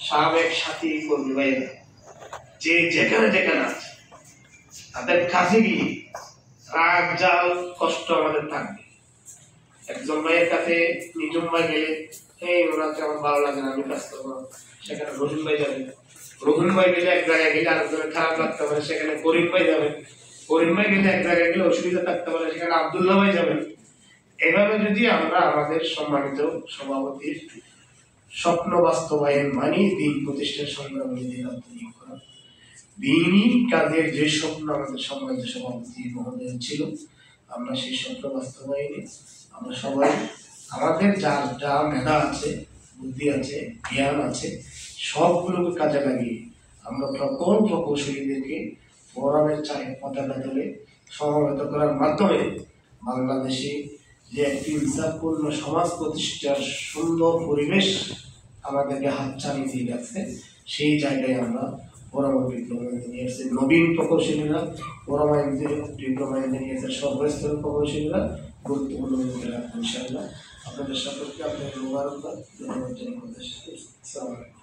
সাবেক সাথী কর্মী ভাইয়েরা যে যেখানে যেখানে আছে তাদের কাছে গিয়ে রাগ জাল কষ্ট আমাদের থাকবে। একজন ভাইয়ের কাছে নিজম ভাই গেলে ওনাকে আমার ভালো লাগে না, আমি কাজ করবো, সেখানে রহিম ভাই যাবে। রহিম ভাই গেলে এক জায়গায় গেলে আরেকজনের খারাপ লাগতে পারে, সেখানে করিম ভাই যাবে। করিম ভাই গেলে এক জায়গায় গেলে অসুবিধা থাকতে পারে, সেখানে আব্দুল্লাহ ভাই যাবেন। এভাবে যদি আমরা আমাদের সম্মানিত সভাপতির স্বপ্ন বাস্তবায়ন মানি দিন প্রতিষ্ঠার সংগ্রামে দিনই কাজের যে স্বপ্ন আমাদের সম্মানিত সভাপতি মহোদয় ছিল, আমরা সেই স্বপ্ন বাস্তবায়নে আমরা সবাই আমাদের যার যা মেধা আছে, বুদ্ধি আছে, জ্ঞান আছে, সবগুলোকে কাজে লাগিয়ে আমরা সকল প্রকৌশলীদেরকে ফোরামের পতাকা তুলে সমবেত করার মাধ্যমে বাংলাদেশে যে একটি ইনসাফপূর্ণ সমাজ প্রতিষ্ঠার সুন্দর পরিবেশ আমাদেরকে হাতছানি দিয়ে যাচ্ছে, সেই জায়গায় আমরা ফোরামের ডিপ্লোমা ইঞ্জিনিয়ার্সের নবীন প্রকৌশলীরা, ফোরামের ডিপ্লোমা ইঞ্জিনিয়ার্সের সর্বস্তরের প্রকৌশলীরা গুরুত্বপূর্ণ ভূমিকা রাখবেন ইনশাআল্লাহ। আপনাদের সকলকে আপনাদের মোবারকবাদ। ধন্যবাদ জানাই।